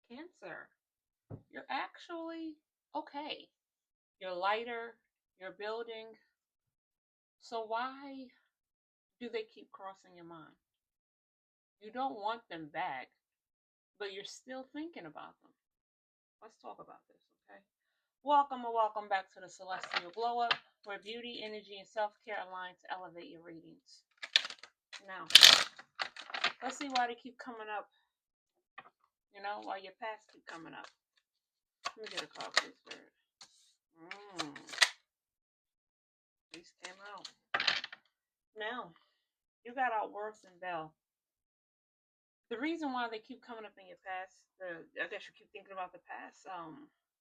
Cancer, you're actually okay. You're lighter, you're building. So why do they keep crossing your mind? You don't want them back, but you're still thinking about them. Let's talk about this, okay? Welcome or welcome back to the Celestial Glow Up, where beauty, energy, and self care align to elevate your readings. Now, let's see why they keep coming up. Why your past keep coming up. Let me get a call, please, Spirit. These came out. Now, you got out Worth and Bell. The reason why they keep coming up in your past, I guess you keep thinking about the past,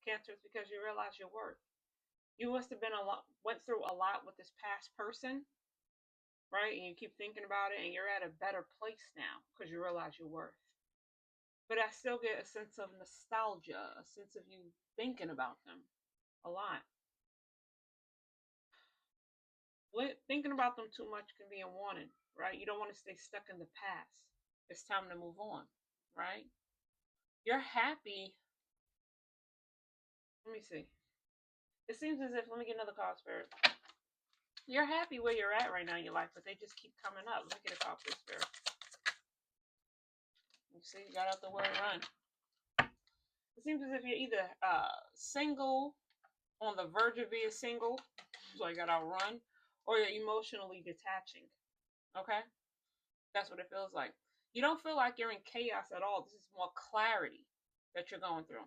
Cancer, is because you realize your worth. You must have went through a lot with this past person, right? And you keep thinking about it, and you're at a better place now because you realize your worth. But I still get a sense of nostalgia, a sense of you thinking about them a lot. Thinking about them too much can be unwanted, right? You don't want to stay stuck in the past. It's time to move on, right? You're happy. Let me see. It seems as if, let me get another call, Spirit. You're happy where you're at right now in your life, but they just keep coming up. Let me get a call, please, Spirit. You see, you got out the word run. It seems as if you're either single, on the verge of being single, so you got to run, or you're emotionally detaching. Okay? That's what it feels like. You don't feel like you're in chaos at all. This is more clarity that you're going through.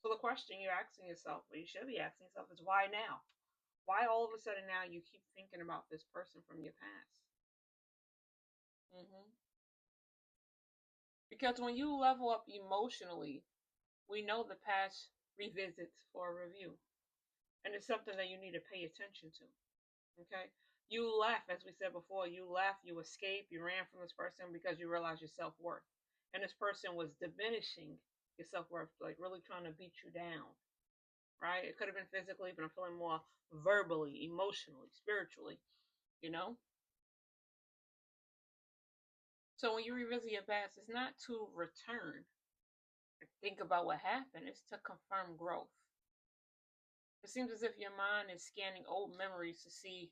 So the question you're asking yourself, or you should be asking yourself, is why now? Why all of a sudden now you keep thinking about this person from your past? Mm-hmm. Because when you level up emotionally, we know the past revisits for a review. And it's something that you need to pay attention to. Okay? You left, as we said before, you left, you escaped, you ran from this person because you realized your self worth. And this person was diminishing your self worth, like really trying to beat you down. Right? It could have been physically, but I'm feeling more verbally, emotionally, spiritually, you know? So when you revisit your past, it's not to return or think about what happened, it's to confirm growth. It seems as if your mind is scanning old memories to see,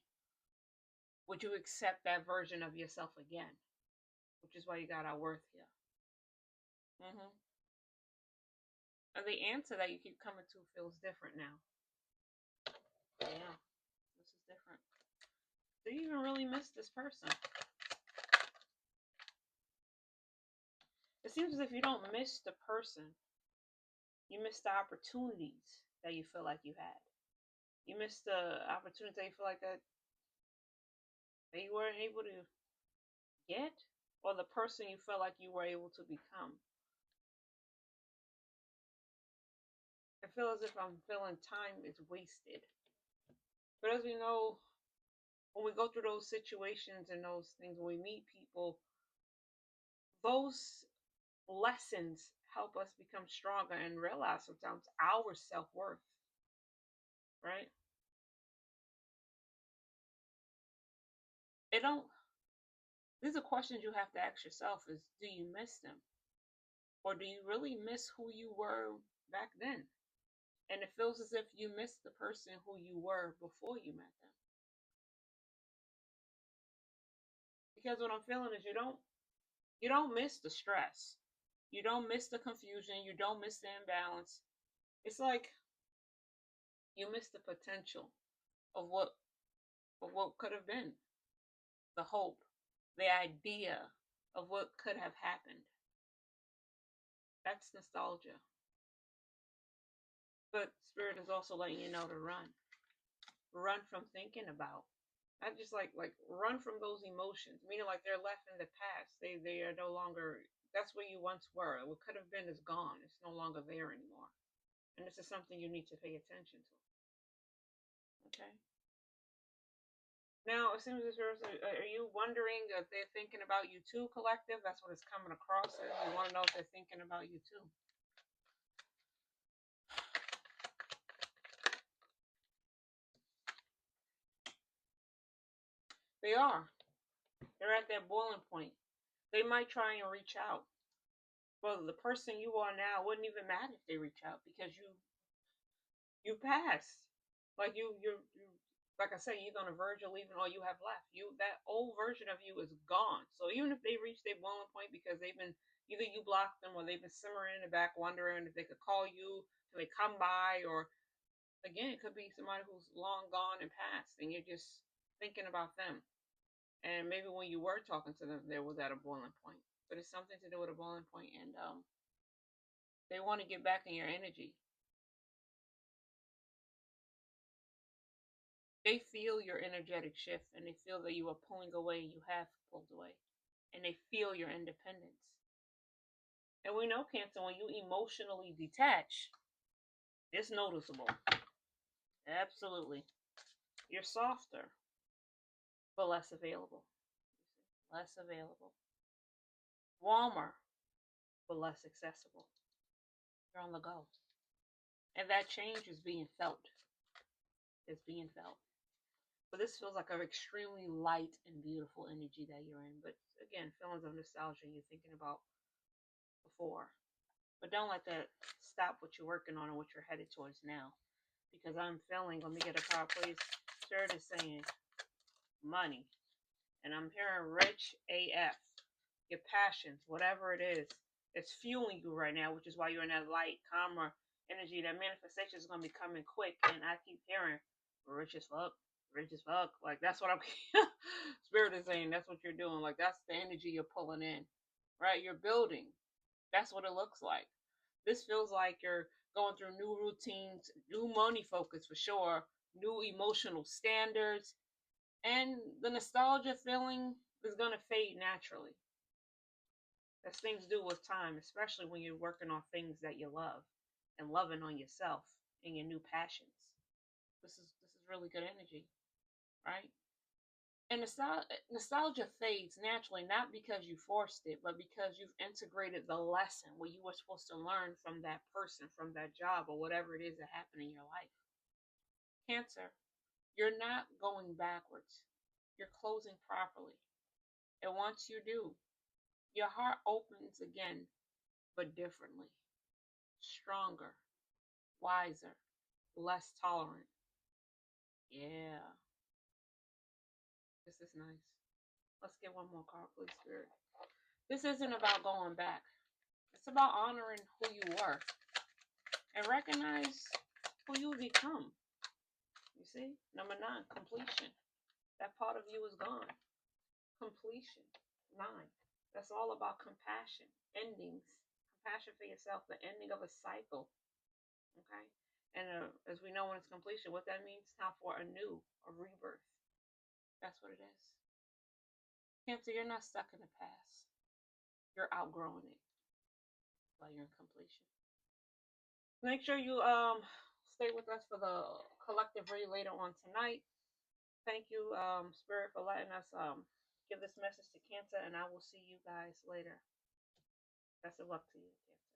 would you accept that version of yourself again? Which is why you got our worth here. Mm-hmm. And the answer that you keep coming to feels different now. Yeah, this is different. Do you even really miss this person? It seems as if you don't miss the person. You miss the opportunities that you feel like you had. You miss the opportunities that you feel like that you weren't able to get, or the person you felt like you were able to become. I feel as if I'm feeling time is wasted. But as we know, when we go through those situations and those things, when we meet people, those lessons help us become stronger and realize sometimes our self worth, right? It don't. These are questions you have to ask yourself: is do you miss them, or do you really miss who you were back then? And it feels as if you miss the person who you were before you met them. Because what I'm feeling is you don't miss the stress, you don't miss the confusion, you don't miss the imbalance. It's like you miss the potential of what could have been, the hope, the idea of what could have happened. That's nostalgia. But Spirit is also letting you know to run from thinking about. Not just like run from those emotions, meaning like they're left in the past. They are no longer. That's where you once were. What could have been is gone. It's no longer there anymore. And this is something you need to pay attention to. Okay. Now, as soon as are you wondering if they're thinking about you too, collective? That's what it's coming across as. You want to know if they're thinking about you too. They are. They're at their boiling point. They might try and reach out. Well, the person you are now wouldn't even matter if they reach out because you passed. Like you like I say, you're on the verge of leaving all you have left. You that old version of you is gone. So even if they reach their boiling point because they've been either you blocked them or they've been simmering in the back wondering if they could call you, till they come by, or again it could be somebody who's long gone and passed and you're just thinking about them. And maybe when you were talking to them there was at a boiling point. But it's something to do with a boiling point and they want to get back in your energy. They feel your energetic shift and they feel that you are pulling away and you have pulled away. And they feel your independence. And we know, Cancer, when you emotionally detach, it's noticeable. Absolutely. You're softer, but less available. Less available. Warmer, but less accessible. You're on the go. And that change is being felt. It's being felt. But this feels like an extremely light and beautiful energy that you're in. But again, feelings of nostalgia you're thinking about before. But don't let that stop what you're working on and what you're headed towards now. Because I'm feeling, let me get a card, please. Spirit is saying money. And I'm hearing rich AF. Your passions, whatever it is, it's fueling you right now, which is why you're in that light, calmer energy. That manifestation is going to be coming quick. And I keep hearing rich as fuck. Rich as fuck. Like, that's what I'm. Spirit is saying that's what you're doing. Like, that's the energy you're pulling in. Right? You're building. That's what it looks like. This feels like you're going through new routines, new money focus for sure, new emotional standards, and the nostalgia feeling is going to fade naturally. As things do with time, especially when you're working on things that you love and loving on yourself and your new passions. This is really good energy, right? And nostalgia fades naturally, not because you forced it, but because you've integrated the lesson what you were supposed to learn from that person, from that job, or whatever it is that happened in your life. Cancer, you're not going backwards. You're closing properly. And once you do, your heart opens again, but differently, stronger, wiser, less tolerant. Yeah, this is nice. Let's get one more card, please, Spirit. This isn't about going back. It's about honoring who you were and recognize who you become. You see? Number 9, completion. That part of you is gone. Completion. 9. That's all about compassion, endings, compassion for yourself, the ending of a cycle. Okay? And as we know, when it's completion, what that means, it's time for a new, a rebirth. That's what it is. Cancer, you're not stuck in the past. You're outgrowing it while you're in completion. Make sure you stay with us for the collective read later on tonight. Thank you, Spirit, for letting us give this message to Cancer, and I will see you guys later. Best of luck to you, Cancer.